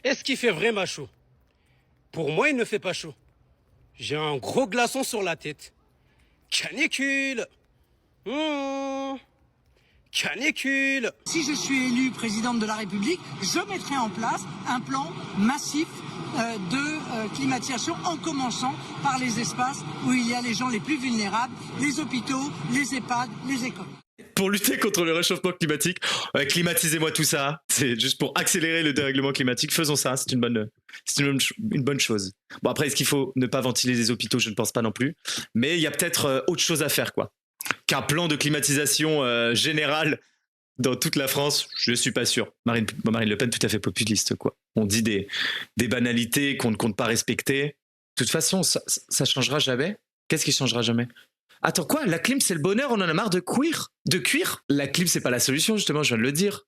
Est-ce qu'il fait vraiment chaud? Pour moi, il ne fait pas chaud. J'ai un gros glaçon sur la tête. Canicule. Canicule. Si je suis élue présidente de la République, je mettrai en place un plan massif de climatisation en commençant par les espaces où il y a les gens les plus vulnérables, les hôpitaux, les EHPAD, les écoles. Pour lutter contre le réchauffement climatique, climatisez-moi tout ça. C'est juste pour accélérer le dérèglement climatique. Faisons ça, c'est une bonne chose. Bon, après, est-ce qu'il faut ne pas ventiler les hôpitaux? Je ne pense pas non plus. Mais il y a peut-être autre chose à faire, quoi. Qu'un plan de climatisation général dans toute la France, je ne suis pas sûr. Marine Le Pen, tout à fait populiste, quoi. On dit des banalités qu'on ne compte pas respecter. De toute façon, ça changera jamais. Qu'est-ce qui changera jamais? Attends, quoi? La clim, c'est le bonheur? On en a marre de cuire? La clim, c'est pas la solution, justement, je viens de le dire.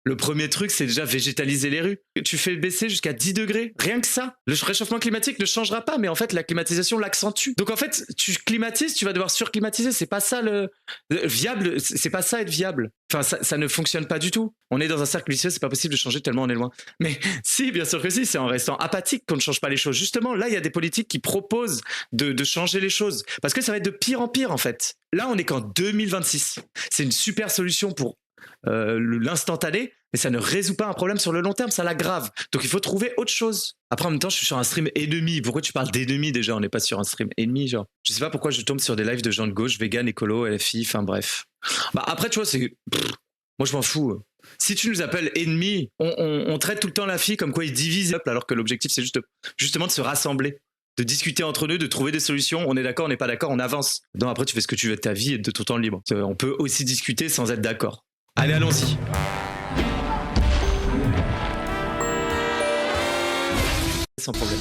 Le premier truc, c'est déjà végétaliser les rues. Tu fais baisser jusqu'à 10 degrés. Rien que ça. Le réchauffement climatique ne changera pas, mais en fait, la climatisation l'accentue. Donc en fait, tu climatises, tu vas devoir surclimatiser. C'est pas ça le viable. C'est pas ça être viable. Enfin, ça ne fonctionne pas du tout. On est dans un cercle vicieux, c'est pas possible de changer tellement on est loin. Mais si, bien sûr que si, c'est en restant apathique qu'on ne change pas les choses. Justement, là, il y a des politiques qui proposent de changer les choses. Parce que ça va être de pire en pire, en fait. Là, on est qu'en 2026. C'est une super solution pour l'instantané, mais ça ne résout pas un problème sur le long terme, ça l'aggrave. Donc il faut trouver autre chose. Après, en même temps, je suis sur un stream ennemi. Pourquoi tu parles d'ennemi déjà? On n'est pas sur un stream ennemi, genre. Je sais pas pourquoi je tombe sur des lives de gens de gauche, vegan, écolo, LFI, enfin bref. Bah après, tu vois, moi je m'en fous. Si tu nous appelles ennemis, on traite tout le temps la fille comme quoi ils divisent le peuple, alors que l'objectif c'est justement de se rassembler, de discuter entre nous, de trouver des solutions. On est d'accord, on n'est pas d'accord, on avance. Donc après, tu fais ce que tu veux de ta vie et de ton temps libre. On peut aussi discuter sans être d'accord. Allez, allons-y. Sans problème.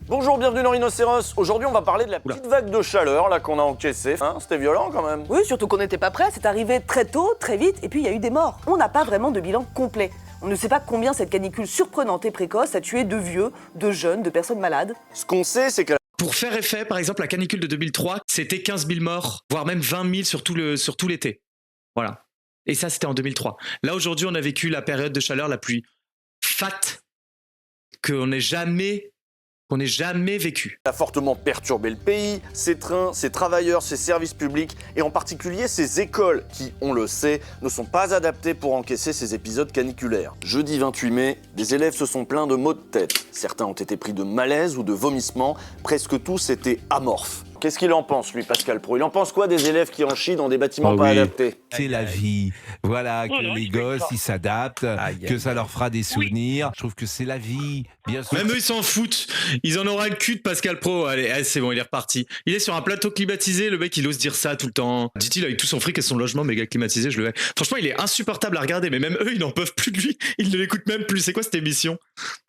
Bonjour, bienvenue dans Rhinocéros. Aujourd'hui, on va parler de la petite vague de chaleur là qu'on a encaissée. Hein, c'était violent quand même. Oui, surtout qu'on n'était pas prêt, c'est arrivé très tôt, très vite, et puis il y a eu des morts. On n'a pas vraiment de bilan complet. On ne sait pas combien cette canicule surprenante et précoce a tué de vieux, de jeunes, de personnes malades. Ce qu'on sait, c'est que pour faire effet, par exemple, la canicule de 2003, c'était 15 000 morts, voire même 20 000 sur tout l'été. Voilà. Et ça, c'était en 2003. Là, aujourd'hui, on a vécu la période de chaleur la plus fat qu'on ait jamais vécue. ça a fortement perturbé le pays, ses trains, ses travailleurs, ses services publics et en particulier ses écoles qui, on le sait, ne sont pas adaptées pour encaisser ces épisodes caniculaires. Jeudi 28 mai, des élèves se sont plaints de maux de tête. Certains ont été pris de malaise ou de vomissements, presque tous étaient amorphes. Qu'est-ce qu'il en pense, lui, Pascal Praud? Il en pense quoi des élèves qui en chient dans des bâtiments pas adaptés? C'est la vie. Voilà, que les gosses, ils s'adaptent, que ça leur fera des souvenirs. Je trouve que c'est la vie, bien sûr. Même eux, ils s'en foutent. Ils en auront le cul de Pascal Praud. Allez, c'est bon, il est reparti. Il est sur un plateau climatisé. Le mec, il ose dire ça tout le temps. Dit-il avec tout son fric et son logement méga climatisé. Franchement, il est insupportable à regarder. Mais même eux, ils n'en peuvent plus de lui. Ils ne l'écoutent même plus. C'est quoi cette émission?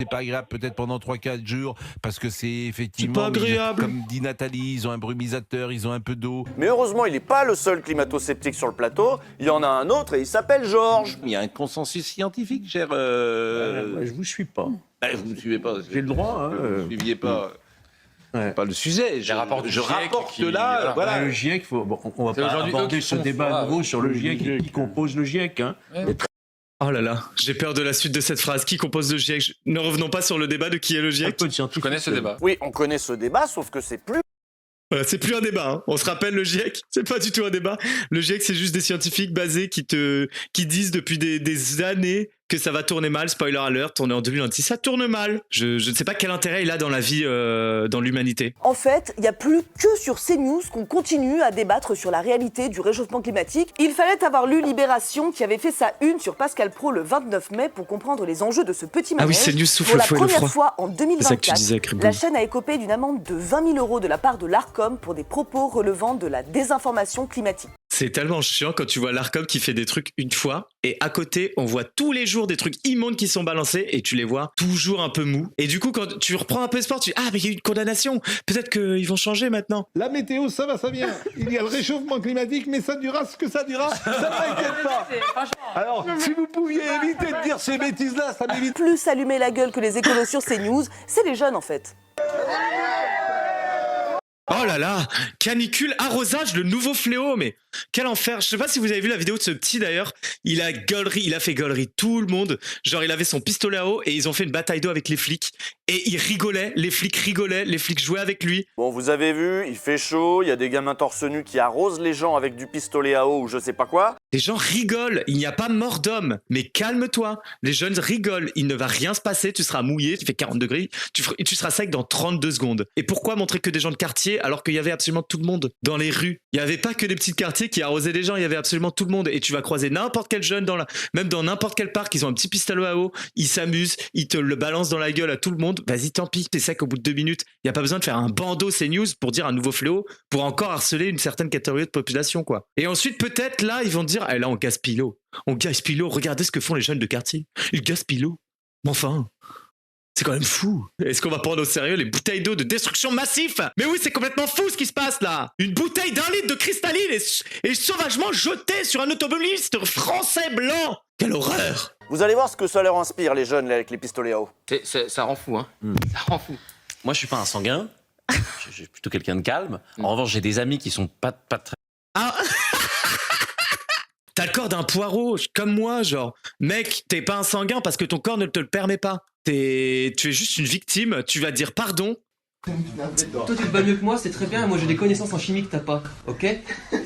C'est pas agréable peut-être pendant 3-4 jours parce que c'est effectivement... C'est pas agréable. Comme dit Nathalie, ils ont un brumisateur, ils ont un peu d'eau. Mais heureusement, il n'est pas le seul climato-sceptique sur le plateau. Il y en a un autre et il s'appelle Georges. Il y a un consensus scientifique, cher. Moi, je vous suis pas. Vous ne suivez pas. J'ai le droit. Hein, Vous ne suiviez pas. Ouais. Pas le sujet. Je rapporte qui, là. Voilà. Le GIEC, on va pas aborder ce débat à nouveau sur le GIEC et qui compose le GIEC. Hein. Oh là là, j'ai peur de la suite de cette phrase. Qui compose le GIEC? Ne revenons pas sur le débat de qui est le GIEC. Je connais ce débat. Oui, on connaît ce débat, sauf que c'est plus... Voilà, c'est plus un débat, hein. On se rappelle le GIEC, c'est pas du tout un débat. Le GIEC, c'est juste des scientifiques basés qui disent depuis des années que ça va tourner mal. Spoiler alert, on est en 2026, ça tourne mal. Je ne sais pas quel intérêt il a dans la vie, dans l'humanité. En fait, il n'y a plus que sur CNews qu'on continue à débattre sur la réalité du réchauffement climatique. Il fallait avoir lu Libération qui avait fait sa une sur Pascal Praud le 29 mai pour comprendre les enjeux de ce petit manège. Ah oui, CNews souffle pour la le fouet et le première froid. fois en C'est ça que tu 2024, disais, Cribou. la chaîne a écopé d'une amende de 20 000 € de la part de l'Arcom pour des propos relevant de la désinformation climatique. C'est tellement chiant quand tu vois l'Arcom qui fait des trucs une fois et à côté on voit tous les jours des trucs immondes qui sont balancés et tu les vois toujours un peu mous. Et du coup quand tu reprends un peu sport, tu dis ah mais il y a eu une condamnation, peut-être qu'ils vont changer maintenant. La météo, ça va, ça vient. Il y a le réchauffement climatique, mais ça durera ce que ça durera. Ça m'inquiète pas. Alors, si vous pouviez éviter de dire ces bêtises-là, ça m'évite. Plus allumer la gueule que les écolos sur CNews, c'est les jeunes en fait. Oh là là, canicule, arrosage, le nouveau fléau, mais quel enfer. Je sais pas si vous avez vu la vidéo de ce petit d'ailleurs, il a fait gaulerie tout le monde, genre il avait son pistolet à eau et ils ont fait une bataille d'eau avec les flics et il rigolait, les flics jouaient avec lui. Bon, vous avez vu, il fait chaud, il y a des gamins torse nu qui arrosent les gens avec du pistolet à eau ou je sais pas quoi. Les gens rigolent, il n'y a pas mort d'homme, mais calme-toi, les jeunes rigolent, il ne va rien se passer, tu seras mouillé, tu fais 40 degrés, tu seras sec dans 32 secondes. Et pourquoi montrer que des gens de quartier alors qu'il y avait absolument tout le monde dans les rues? Il n'y avait pas que des petits quartiers qui arrosaient les gens, il y avait absolument tout le monde. Et tu vas croiser n'importe quel jeune, même dans n'importe quel parc, ils ont un petit pistolet à eau, ils s'amusent, ils te le balancent dans la gueule à tout le monde. Vas-y, tant pis, t'es sec au bout de 2 minutes. Il n'y a pas besoin de faire un bandeau CNews pour dire un nouveau fléau, pour encore harceler une certaine catégorie de population, quoi. Et ensuite, peut-être, là, ils vont te dire, là, on gaspille l'eau. On gaspille l'eau, regardez ce que font les jeunes de quartier. Ils gaspillent l'eau. Mais enfin, c'est quand même fou. Est-ce qu'on va prendre au sérieux les bouteilles d'eau de destruction massif? Mais oui, c'est complètement fou ce qui se passe là. Une bouteille d'1 litre de cristalline est sauvagement jetée sur un automobiliste français blanc. Quelle horreur! Vous allez voir ce que ça leur inspire, les jeunes, là, avec les pistolets à eau. Ça rend fou, hein. Ça rend fou. Moi, je suis pas un sanguin. Je suis plutôt quelqu'un de calme. En revanche, j'ai des amis qui sont pas très... Ah. T'as le corps d'un poireau, comme moi, genre. Mec, t'es pas un sanguin parce que ton corps ne te le permet pas. Tu es juste une victime, tu vas dire pardon. Toi tu te bats mieux que moi, c'est très bien, moi j'ai des connaissances en chimie que t'as pas, ok?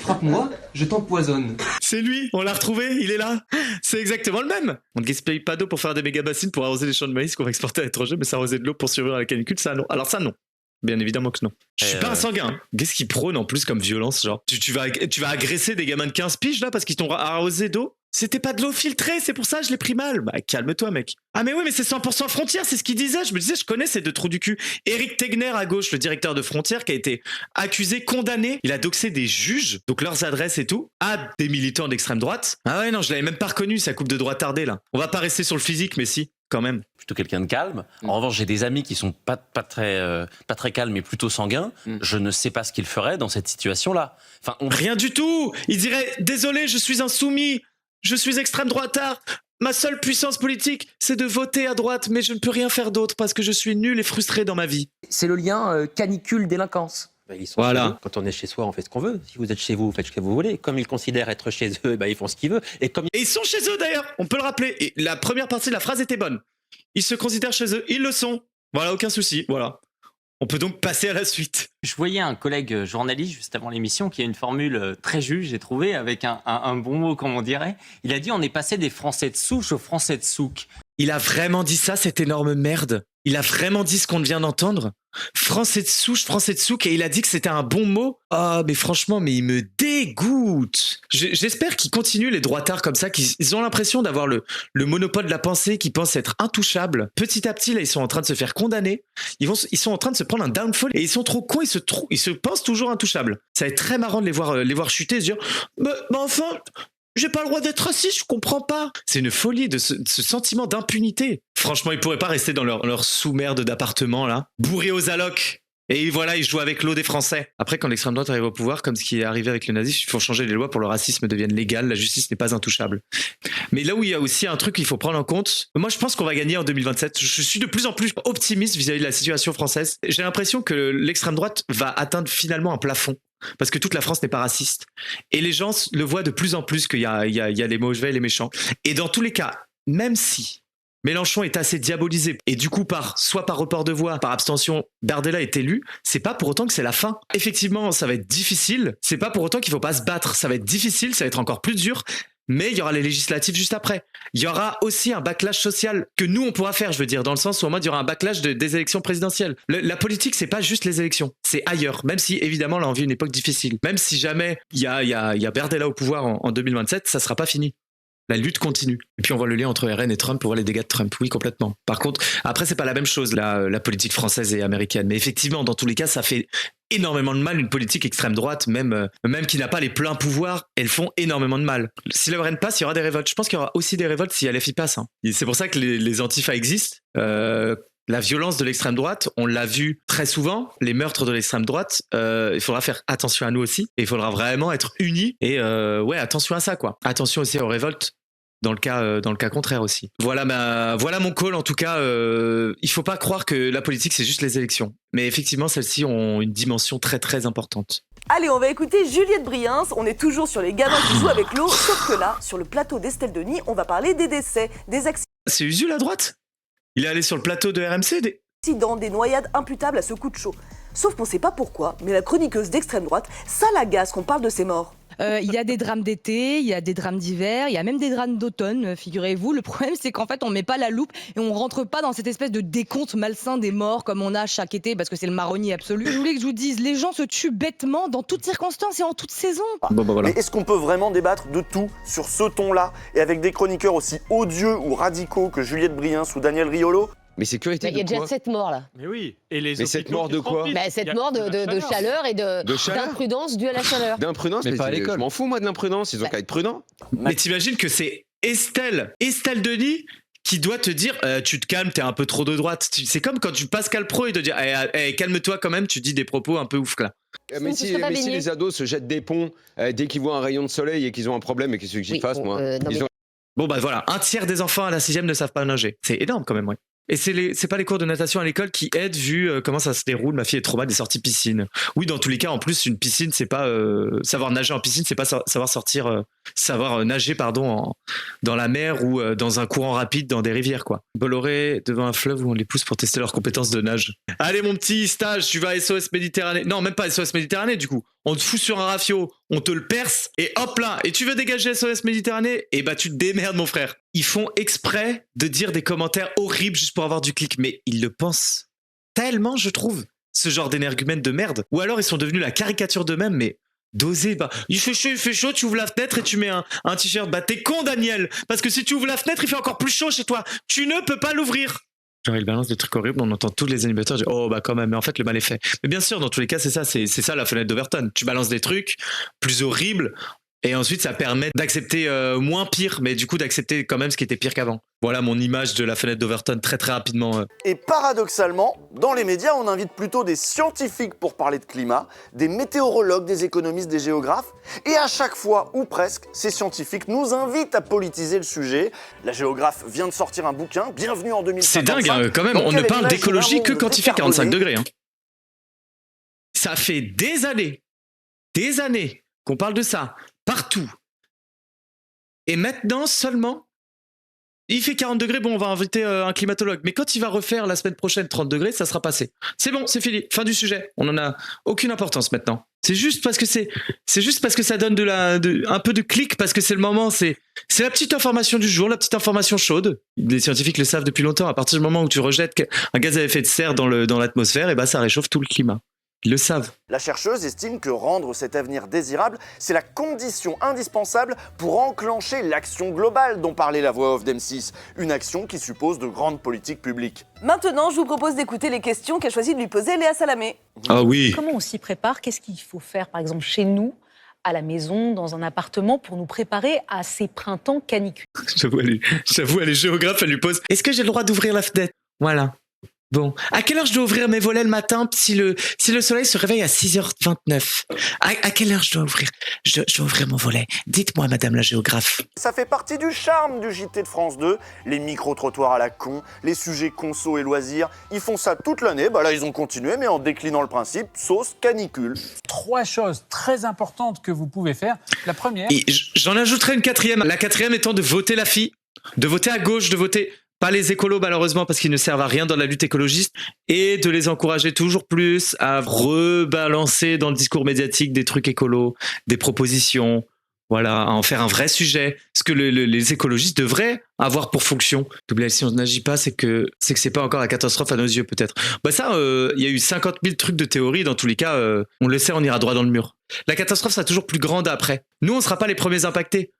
Frappe-moi, je t'empoisonne. C'est lui, on l'a retrouvé, il est là. C'est exactement le même. On ne gaspille pas d'eau pour faire des méga bassines pour arroser les champs de maïs qu'on va exporter à l'étranger, mais ça arroser de l'eau pour survivre à la canicule, ça non. Alors ça non. Bien évidemment que non. Je suis pas un sanguin. Qu'est-ce qu'il prône en plus comme violence, genre tu vas agresser des gamins de 15 piges là parce qu'ils t'ont arrosé d'eau? C'était pas de l'eau filtrée, c'est pour ça que je l'ai pris mal. Bah calme-toi mec. Ah mais oui mais c'est 100% Frontières, c'est ce qu'il disait. Je me disais je connais ces deux trous du cul. Éric Tegner à gauche, le directeur de Frontières qui a été accusé, condamné. Il a doxé des juges, donc leurs adresses et tout, à des militants d'extrême droite. Ah ouais non je l'avais même pas reconnu, sa coupe de droit tardée là. On va pas rester sur le physique mais si. Quand même. Plutôt quelqu'un de calme. En revanche, j'ai des amis qui sont pas très calmes, mais plutôt sanguins. Je ne sais pas ce qu'ils feraient dans cette situation-là. Enfin, Rien du tout. Ils diraient désolé, je suis insoumis, je suis extrême droitard. Ma seule puissance politique, c'est de voter à droite, mais je ne peux rien faire d'autre parce que je suis nul et frustré dans ma vie. C'est le lien canicule-délinquance. Ils sont chez eux. Quand on est chez soi, on fait ce qu'on veut. Si vous êtes chez vous, faites ce que vous voulez. Comme ils considèrent être chez eux, ils font ce qu'ils veulent. Et ils sont chez eux d'ailleurs, on peut le rappeler. Et la première partie de la phrase était bonne. Ils se considèrent chez eux, ils le sont. Voilà, aucun souci, voilà. On peut donc passer à la suite. Je voyais un collègue journaliste juste avant l'émission qui a une formule très juste, j'ai trouvé, avec un bon mot, comme on dirait. Il a dit on est passé des Français de souche aux Français de souk. Il a vraiment dit ça, cette énorme merde? Il a vraiment dit ce qu'on vient d'entendre? Français de souche, Français de souk, et il a dit que c'était un bon mot? Ah, mais franchement, mais il me dégoûte. J'espère qu'ils continuent, les droitards comme ça, qu'ils ont l'impression d'avoir le monopole de la pensée, qu'ils pensent être intouchables. Petit à petit, là, ils sont en train de se faire condamner. Ils sont en train de se prendre un downfall, et ils sont trop cons, ils se pensent toujours intouchables. Ça va être très marrant de les voir chuter et se dire, bah enfin... J'ai pas le droit d'être raciste, je comprends pas. C'est une folie de ce sentiment d'impunité. Franchement, ils pourraient pas rester dans leur sous-merde d'appartement, là, bourrés aux allocs. Et voilà, ils jouent avec l'eau des Français. Après, quand l'extrême droite arrive au pouvoir, comme ce qui est arrivé avec le nazisme, il faut changer les lois pour que le racisme devienne légal, la justice n'est pas intouchable. Mais là où il y a aussi un truc qu'il faut prendre en compte, moi je pense qu'on va gagner en 2027. Je suis de plus en plus optimiste vis-à-vis de la situation française. J'ai l'impression que l'extrême droite va atteindre finalement un plafond. Parce que toute la France n'est pas raciste. Et les gens le voient de plus en plus qu'il y a les mauvais et les méchants. Et dans tous les cas, même si Mélenchon est assez diabolisé, et du coup, soit par report de voix, par abstention, Bardella est élu, c'est pas pour autant que c'est la fin. Effectivement, ça va être difficile, c'est pas pour autant qu'il faut pas se battre, ça va être difficile, ça va être encore plus dur, mais il y aura les législatives juste après. Il y aura aussi un backlash social que nous, on pourra faire, je veux dire, dans le sens où en mode, il y aura un backlash des élections présidentielles. La politique, c'est pas juste les élections, c'est ailleurs. Même si, évidemment, là, on vit une époque difficile. Même si jamais il y a Bardella au pouvoir en 2027, ça sera pas fini. La lutte continue. Et puis on voit le lien entre RN et Trump pour voir les dégâts de Trump. Oui, complètement. Par contre, après, c'est pas la même chose, la politique française et américaine. Mais effectivement, dans tous les cas, ça fait énormément de mal, une politique extrême droite, même qui n'a pas les pleins pouvoirs, elles font énormément de mal. Si le RN passe, il y aura des révoltes. Je pense qu'il y aura aussi des révoltes si LFI passe. Hein. C'est pour ça que les antifas existent. La violence de l'extrême droite, on l'a vu très souvent, les meurtres de l'extrême droite, il faudra faire attention à nous aussi, et il faudra vraiment être unis, et attention à ça, quoi. Attention aussi aux révoltes dans le cas contraire aussi. Voilà mon call. En tout cas, il faut pas croire que la politique c'est juste les élections, mais effectivement celles-ci ont une dimension très très importante. Allez, on va écouter Juliette Briens. On est toujours sur les gamins qui jouent avec l'eau, sauf que là, sur le plateau d'Estelle Denis, on va parler des décès, des C'est Usul à droite. Il est allé sur le plateau de RMC. accidents, des noyades imputables à ce coup de chaud. Sauf qu'on sait pas pourquoi, mais la chroniqueuse d'extrême droite, ça l'agace qu'on parle de ces morts. Il y a des drames d'été, il y a des drames d'hiver, il y a même des drames d'automne, figurez-vous. Le problème, c'est qu'en fait, on met pas la loupe et on rentre pas dans cette espèce de décompte malsain des morts comme on a chaque été, parce que c'est le marronnier absolu. Je voulais que je vous dise, les gens se tuent bêtement dans toutes circonstances et en toutes saisons. Mais est-ce qu'on peut vraiment débattre de tout sur ce ton-là et avec des chroniqueurs aussi odieux ou radicaux que Juliette Briens ou Daniel Riolo? Mais sécurité, il y a déjà 7 morts là. Mais oui. Et les 7 morts de quoi? 7 morts de chaleur et d'imprudence due à la chaleur. D'imprudence, mais pas à l'école. Je m'en fous moi de l'imprudence, ils ont qu'à être prudents. Mais t'imagines que c'est Estelle Denis qui doit te dire tu te calmes, t'es un peu trop de droite. C'est comme quand tu Pascal Pro et te dire calme-toi quand même, tu dis des propos un peu ouf là. Mais si les ados se jettent des ponts dès qu'ils voient un rayon de soleil et qu'ils ont un problème et qu'est-ce qu'ils fassent, moi Bon bah voilà, un tiers des enfants à la 6e ne savent pas nager. C'est énorme quand même, ouais. Et c'est pas les cours de natation à l'école qui aident vu comment ça se déroule. Ma fille est trop mal des sorties piscine. Oui, dans tous les cas, en plus, une piscine, c'est pas savoir nager en piscine, c'est pas savoir nager dans la mer ou dans un courant rapide dans des rivières quoi. Bolloré devant un fleuve où on les pousse pour tester leurs compétences de nage. Allez mon petit stage, tu vas à SOS Méditerranée. Non, même pas SOS Méditerranée du coup. On te fout sur un rafio, on te le perce et hop là. Et tu veux dégager SOS Méditerranée? Et bah tu te démerdes mon frère. Ils font exprès de dire des commentaires horribles juste pour avoir du clic, mais ils le pensent tellement, je trouve, ce genre d'énergumène de merde. Ou alors ils sont devenus la caricature d'eux-mêmes, mais d'oser, il fait chaud, tu ouvres la fenêtre et tu mets un t-shirt. Bah t'es con Daniel, parce que si tu ouvres la fenêtre, il fait encore plus chaud chez toi. Tu ne peux pas l'ouvrir. Genre il balance des trucs horribles, on entend tous les animateurs dire oh bah quand même, mais en fait le mal est fait. Mais bien sûr, dans tous les cas, c'est ça la fenêtre d'Overton. Tu balances des trucs plus horribles. Et ensuite, ça permet d'accepter moins pire, mais du coup d'accepter quand même ce qui était pire qu'avant. Voilà mon image de la fenêtre d'Overton très très rapidement. Et paradoxalement, dans les médias, on invite plutôt des scientifiques pour parler de climat, des météorologues, des économistes, des géographes. Et à chaque fois, ou presque, ces scientifiques nous invitent à politiser le sujet. La géographe vient de sortir un bouquin, Bienvenue en 2055. C'est dingue quand même, on ne parle d'écologie que quand il fait 45 degrés. Hein. Ça fait des années qu'on parle de ça. Partout. Et maintenant seulement, il fait 40 degrés, bon on va inviter un climatologue. Mais quand il va refaire la semaine prochaine 30 degrés, ça sera passé. C'est bon, c'est fini, fin du sujet. On n'en a aucune importance maintenant. C'est juste parce que ça donne un peu de clic, parce que c'est le moment, c'est la petite information du jour, la petite information chaude. Les scientifiques le savent depuis longtemps, à partir du moment où tu rejettes un gaz à effet de serre dans l'atmosphère, et bah ça réchauffe tout le climat. Ils le savent. La chercheuse estime que rendre cet avenir désirable, c'est la condition indispensable pour enclencher l'action globale dont parlait la voix off d'M6, une action qui suppose de grandes politiques publiques. Maintenant, je vous propose d'écouter les questions qu'a choisi de lui poser Léa Salamé. Ah oui. Comment on s'y prépare? Qu'est-ce qu'il faut faire, par exemple, chez nous, à la maison, dans un appartement, pour nous préparer à ces printemps caniculaires? J'avoue, elle est géographe, elle lui pose « Est-ce que j'ai le droit d'ouvrir la fenêtre ?» Voilà. Bon, à quelle heure je dois ouvrir mes volets le matin si le soleil se réveille à 6h29? À quelle heure je dois ouvrir? Je dois ouvrir mon volet. Dites-moi, madame la géographe. Ça fait partie du charme du JT de France 2, les micro-trottoirs à la con, les sujets conso et loisirs. Ils font ça toute l'année, bah là ils ont continué, mais en déclinant le principe, sauce canicule. 3 choses très importantes que vous pouvez faire. La première... Et j'en ajouterai une quatrième. La quatrième étant de voter la fille, de voter à gauche, de voter... Pas les écolos malheureusement parce qu'ils ne servent à rien dans la lutte écologiste, et de les encourager toujours plus à rebalancer dans le discours médiatique des trucs écolos, des propositions, voilà, à en faire un vrai sujet. Ce que les écologistes devraient avoir pour fonction. Si on n'agit pas, c'est que c'est pas encore la catastrophe à nos yeux peut-être. Bah ça, il y a eu 50 000 trucs de théorie, dans tous les cas, on le sait, on ira droit dans le mur. La catastrophe sera toujours plus grande après. Nous, on sera pas les premiers impactés.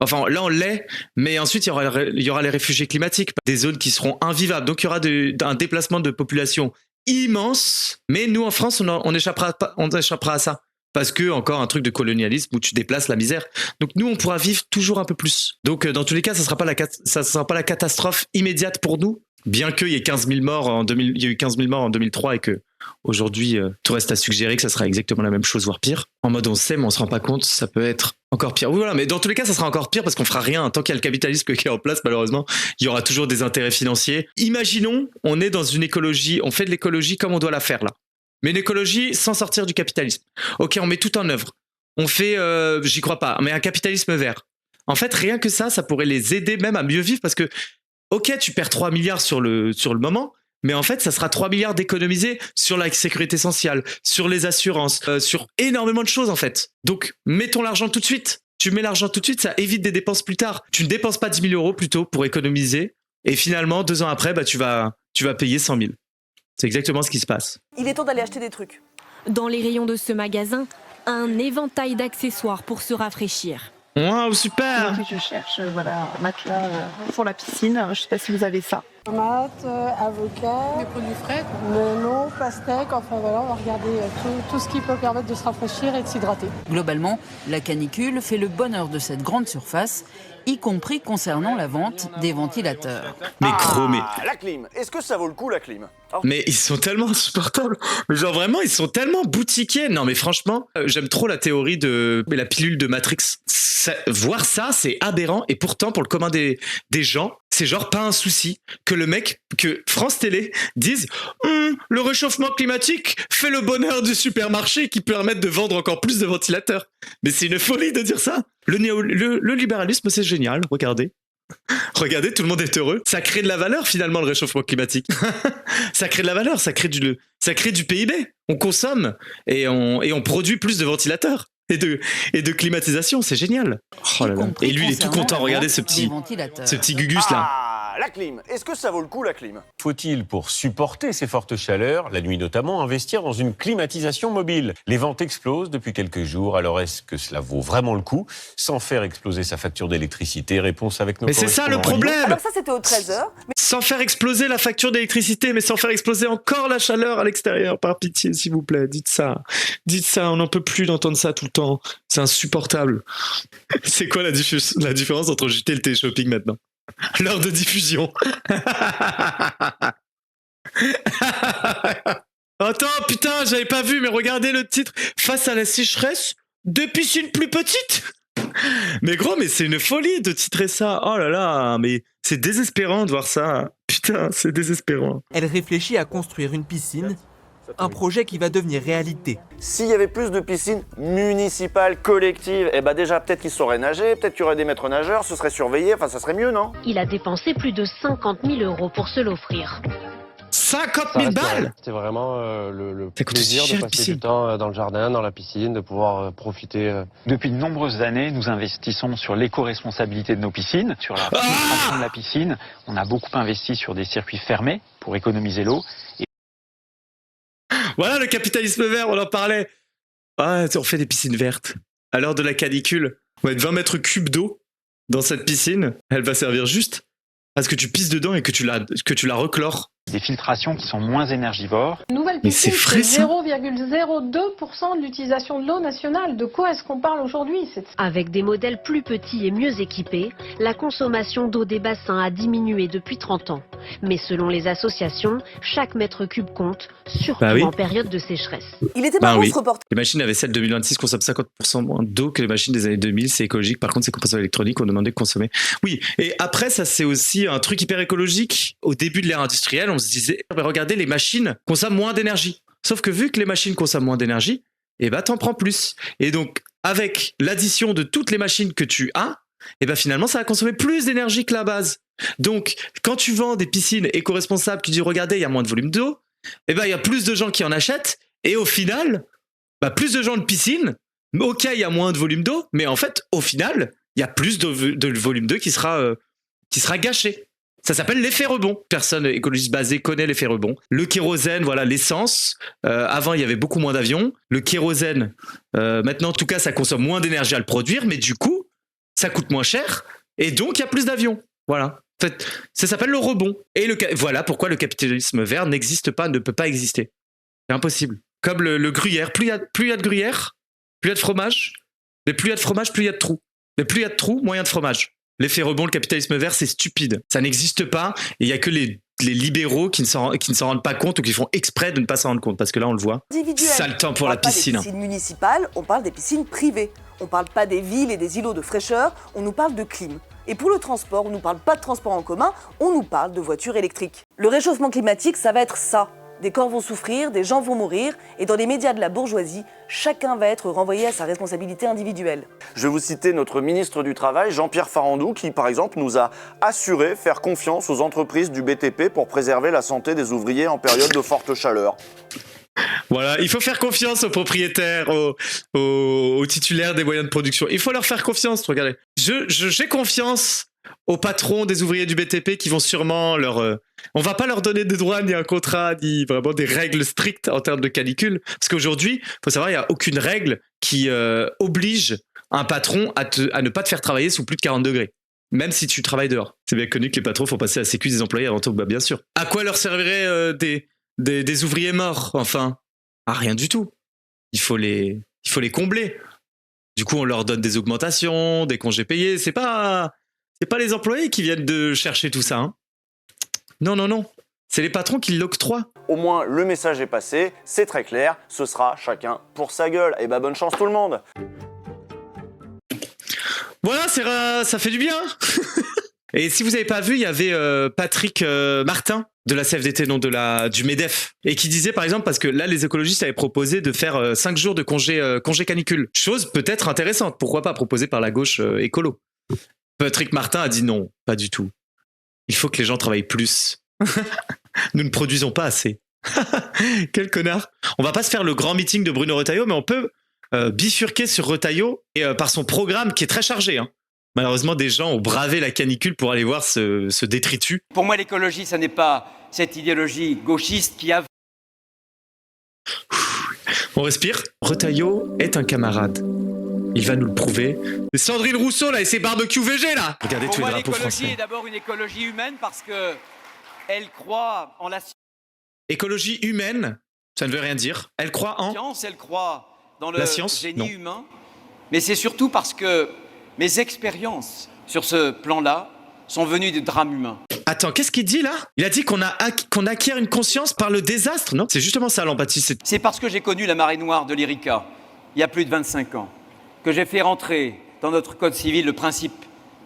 Enfin, là, on l'est, mais ensuite, il y aura les réfugiés climatiques, des zones qui seront invivables. Donc, il y aura un déplacement de population immense, mais nous, en France, on échappera à ça. Parce que, encore un truc de colonialisme où tu déplaces la misère. Donc, nous, on pourra vivre toujours un peu plus. Donc, dans tous les cas, ça sera pas la catastrophe immédiate pour nous, bien qu'il y ait 15 000 morts il y a eu 15 000 morts en 2003 et que aujourd'hui, tout reste à suggérer que ça sera exactement la même chose, voire pire. En mode, on sait, mais on se rend pas compte, ça peut être Encore pire. Oui, voilà, mais dans tous les cas, ça sera encore pire parce qu'on fera rien. Tant qu'il y a le capitalisme qui est en place, malheureusement, il y aura toujours des intérêts financiers. Imaginons, on est dans une écologie, on fait de l'écologie comme on doit la faire là. Mais une écologie sans sortir du capitalisme. Ok, on met tout en œuvre. On fait, j'y crois pas, mais un capitalisme vert. En fait, rien que ça pourrait les aider même à mieux vivre parce que, ok, tu perds 3 milliards sur le moment, mais en fait, ça sera 3 milliards d'économisés sur la sécurité sociale, sur les assurances, sur énormément de choses en fait. Donc, mettons l'argent tout de suite. Tu mets l'argent tout de suite, ça évite des dépenses plus tard. Tu ne dépenses pas 10 000 euros plutôt pour économiser. Et finalement, 2 ans après, tu vas payer 100 000. C'est exactement ce qui se passe. Il est temps d'aller acheter des trucs. Dans les rayons de ce magasin, un éventail d'accessoires pour se rafraîchir. Waouh, super! Je cherche un matelas pour la piscine. Je ne sais pas si vous avez ça. Tomates, avocats, des produits frais, melon, pastèque, enfin voilà, on va regarder tout ce qui peut permettre de se rafraîchir et de s'hydrater. Globalement, la canicule fait le bonheur de cette grande surface, y compris concernant la vente des ventilateurs. Mais chromé. La clim, est-ce que ça vaut le coup la clim? Mais ils sont tellement insupportables. Mais genre vraiment, ils sont tellement boutiquiers. Non mais franchement, j'aime trop la théorie de la pilule de Matrix. Voir ça, c'est aberrant. Et pourtant, pour le commun des gens, c'est genre pas un souci que France Télé dise le réchauffement climatique fait le bonheur du supermarché qui permettent de vendre encore plus de ventilateurs. Mais c'est une folie de dire ça. Le libéralisme, c'est génial. Regardez, tout le monde est heureux. Ça crée de la valeur finalement le réchauffement climatique. Ça crée de la valeur, ça crée du PIB. On consomme et on produit plus de ventilateurs. Et de climatisation, c'est génial. Oh là là. Et lui, il est tout content. Regardez ce petit Gugus là. La clim, est-ce que ça vaut le coup la clim? Faut-il, pour supporter ces fortes chaleurs, la nuit notamment, investir dans une climatisation mobile? Les ventes explosent depuis quelques jours, alors est-ce que cela vaut vraiment le coup sans faire exploser sa facture d'électricité? Réponse avec nos correspondants. Mais c'est ça le problème. Alors ça, c'était au 13h. Sans faire exploser la facture d'électricité, mais sans faire exploser encore la chaleur à l'extérieur. Par pitié, s'il vous plaît, dites ça. Dites ça, on n'en peut plus d'entendre ça tout le temps. C'est insupportable. C'est quoi la différence entre JT et le téléshopping maintenant? L'heure de diffusion. Attends, putain, j'avais pas vu, mais regardez le titre. Face à la sécheresse, 2 piscines plus petites. Mais gros, mais c'est une folie de titrer ça. Oh là là, mais c'est désespérant de voir ça. Putain, c'est désespérant. Elle réfléchit à construire une piscine, un projet qui va devenir réalité. S'il y avait plus de piscines municipales, collectives, déjà peut-être qu'ils sauraient nager, peut-être qu'il y aurait des maîtres nageurs, ce serait surveillé, enfin ça serait mieux, non? Il a dépensé plus de 50 000 euros pour se l'offrir. 50 000 balles? C'était vraiment le plaisir de passer du temps dans le jardin, dans la piscine, de pouvoir profiter. Depuis de nombreuses années, nous investissons sur l'éco-responsabilité de nos piscines, sur la filtration de la piscine. On a beaucoup investi sur des circuits fermés pour économiser l'eau. Voilà le capitalisme vert, on en parlait. Ah, on fait des piscines vertes. À l'heure de la canicule, on va mettre 20 mètres cubes d'eau dans cette piscine. Elle va servir juste à ce que tu pisses dedans et que tu la reclores. Des filtrations qui sont moins énergivores. Nouvelle piscine, c'est 0,02% de l'utilisation de l'eau nationale. De quoi est-ce qu'on parle aujourd'hui? Avec des modèles plus petits et mieux équipés, la consommation d'eau des bassins a diminué depuis 30 ans. Mais selon les associations, chaque mètre cube compte, surtout en période de sécheresse. Il était marrant ce reportage. Les machines avec celle 2026 consomment 50% moins d'eau que les machines des années 2000. C'est écologique. Par contre, c'est composants électroniques. On demandait de consommer. Oui. Et après, ça, c'est aussi un truc hyper écologique. Au début de l'ère industrielle, on se disait, regardez, les machines consomment moins d'énergie. Sauf que vu que les machines consomment moins d'énergie, t'en prends plus. Et donc, avec l'addition de toutes les machines que tu as, finalement, ça va consommer plus d'énergie que la base. Donc, quand tu vends des piscines éco-responsables, tu dis, regardez, il y a moins de volume d'eau, il y a plus de gens qui en achètent, et au final, plus de gens de piscine, ok, il y a moins de volume d'eau, mais en fait, au final, il y a plus de volume d'eau qui sera gâché. Ça s'appelle l'effet rebond. Personne écologiste basée connaît l'effet rebond. Le kérosène, voilà, l'essence. Avant, il y avait beaucoup moins d'avions. Le kérosène, maintenant, en tout cas, ça consomme moins d'énergie à le produire, mais du coup, ça coûte moins cher. Et donc, il y a plus d'avions. Voilà. En fait, ça s'appelle le rebond. Et voilà pourquoi le capitalisme vert n'existe pas, ne peut pas exister. C'est impossible. Comme le gruyère. Plus il y a de gruyère, plus il y a de fromage. Mais plus il y a de fromage, plus il y a de trous. Mais plus il y a de trous, moins il y a de fromage. L'effet rebond, le capitalisme vert, c'est stupide. Ça n'existe pas. Et il n'y a que les libéraux qui ne s'en rendent pas compte ou qui font exprès de ne pas s'en rendre compte. Parce que là, on le voit. Ça le temps pour la piscine. On parle des piscines municipales, on parle des piscines privées. On parle pas des villes et des îlots de fraîcheur, on nous parle de clim. Et pour le transport, on nous parle pas de transport en commun, on nous parle de voitures électriques. Le réchauffement climatique, ça va être ça. Des corps vont souffrir, des gens vont mourir, et dans les médias de la bourgeoisie, chacun va être renvoyé à sa responsabilité individuelle. Je vais vous citer notre ministre du Travail, Jean-Pierre Farandou, qui par exemple nous a assuré faire confiance aux entreprises du BTP pour préserver la santé des ouvriers en période de forte chaleur. Voilà, il faut faire confiance aux propriétaires, aux titulaires des moyens de production. Il faut leur faire confiance, regardez. J'ai confiance aux patrons des ouvriers du BTP qui vont sûrement on va pas leur donner des droits, ni un contrat, ni vraiment des règles strictes en termes de canicule. Parce qu'aujourd'hui, il faut savoir, il n'y a aucune règle qui oblige un patron à ne pas te faire travailler sous plus de 40 degrés. Même si tu travailles dehors. C'est bien connu que les patrons font passer la sécu des employés avant tout, bah bien sûr. À quoi leur servirait des ouvriers morts, enfin? À rien du tout. Il faut les combler. Du coup, on leur donne des augmentations, des congés payés. C'est pas les employés qui viennent de chercher tout ça. Hein. Non. C'est les patrons qui l'octroient. Au moins, le message est passé, c'est très clair, ce sera chacun pour sa gueule. Et bah bonne chance tout le monde. Voilà, ça fait du bien. Et si vous n'avez pas vu, il y avait Patrick Martin de la CFDT, non du MEDEF, et qui disait par exemple, parce que là les écologistes avaient proposé de faire 5 jours de congé canicule. Chose peut-être intéressante, pourquoi pas, proposée par la gauche écolo. Patrick Martin a dit non, pas du tout. Il faut que les gens travaillent plus. Nous ne produisons pas assez. Quel connard. On va pas se faire le grand meeting de Bruno Retailleau, mais on peut bifurquer sur Retailleau et par son programme qui est très chargé. Hein. Malheureusement, des gens ont bravé la canicule pour aller voir ce détritus. Pour moi, l'écologie, ça n'est pas cette idéologie gauchiste qui a... On respire. Retailleau est un camarade. Il va nous le prouver. C'est Sandrine Rousseau, là, et ses barbecues VG, là. Regardez tous les drapeaux français. L'écologie est d'abord une écologie humaine parce qu'elle croit en la écologie humaine, ça ne veut rien dire. Elle croit en... science, elle croit dans le génie non. humain. Mais c'est surtout parce que mes expériences sur ce plan-là sont venues des drames humains. Attends, qu'est-ce qu'il dit là? Il a dit qu'on acquiert une conscience par le désastre, non? C'est justement ça l'empathie. C'est parce que j'ai connu la marée noire de l'Erika, il y a plus de 25 ans, que j'ai fait rentrer dans notre code civil le principe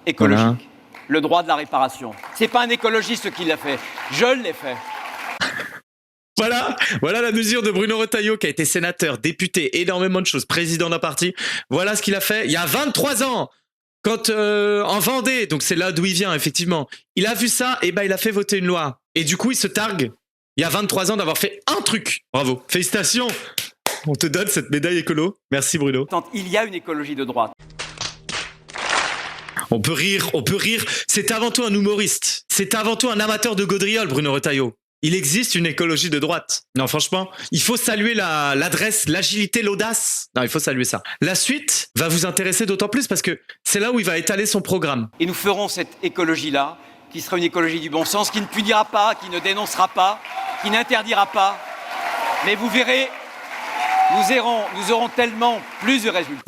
écologique, le droit de la réparation. C'est pas un écologiste qui l'a fait, je l'ai fait. Voilà la mesure de Bruno Retailleau qui a été sénateur, député, énormément de choses, président d'un parti. Voilà ce qu'il a fait il y a 23 ans. Quand en Vendée, donc c'est là d'où il vient effectivement, il a vu ça et il a fait voter une loi. Et du coup il se targue il y a 23 ans d'avoir fait un truc. Bravo, félicitations. On te donne cette médaille écolo. Merci Bruno. Il y a une écologie de droite. On peut rire. C'est avant tout un humoriste. C'est avant tout un amateur de gaudriole, Bruno Retailleau. Il existe une écologie de droite. Non, franchement, il faut saluer l'adresse, l'agilité, l'audace. Non, il faut saluer ça. La suite va vous intéresser d'autant plus parce que c'est là où il va étaler son programme. Et nous ferons cette écologie-là, qui sera une écologie du bon sens, qui ne punira pas, qui ne dénoncera pas, qui n'interdira pas. Mais vous verrez, nous aurons tellement plus de résultats.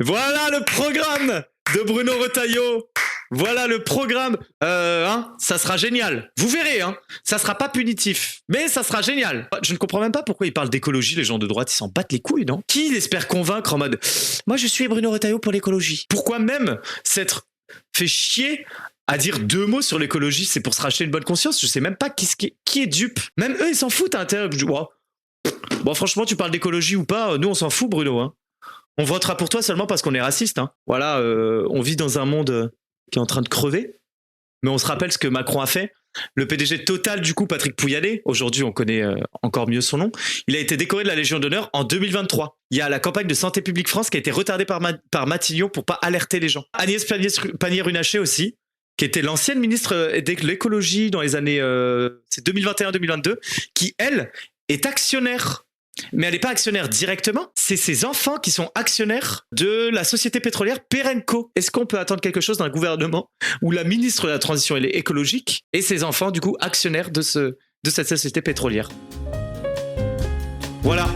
Voilà le programme de Bruno Retailleau. Voilà le programme. Ça sera génial. Vous verrez, ça sera pas punitif, mais ça sera génial. Je ne comprends même pas pourquoi ils parlent d'écologie, les gens de droite, ils s'en battent les couilles, non? Qui espère convaincre en mode « Moi, je suis Bruno Retailleau pour l'écologie ». Pourquoi même s'être fait chier à dire 2 mots sur l'écologie? C'est pour se racheter une bonne conscience? Je sais même pas qui est dupe. Même eux, ils s'en foutent à l'intérieur. Bon, franchement, tu parles d'écologie ou pas, nous, on s'en fout, Bruno. On votera pour toi seulement parce qu'on est raciste. Voilà, on vit dans un monde qui est en train de crever. Mais on se rappelle ce que Macron a fait. Le PDG de Total, du coup, Patrick Pouyanné, aujourd'hui on connaît encore mieux son nom, il a été décoré de la Légion d'honneur en 2023. Il y a la campagne de Santé publique France qui a été retardée par Matignon pour pas alerter les gens. Agnès Pannier-Runacher aussi, qui était l'ancienne ministre de l'écologie dans les années 2021-2022, qui, elle, est actionnaire. Mais elle n'est pas actionnaire directement, c'est ses enfants qui sont actionnaires de la société pétrolière Perenco. Est-ce qu'on peut attendre quelque chose d'un gouvernement où la ministre de la Transition écologique et ses enfants, du coup, actionnaires de cette société pétrolière? Voilà.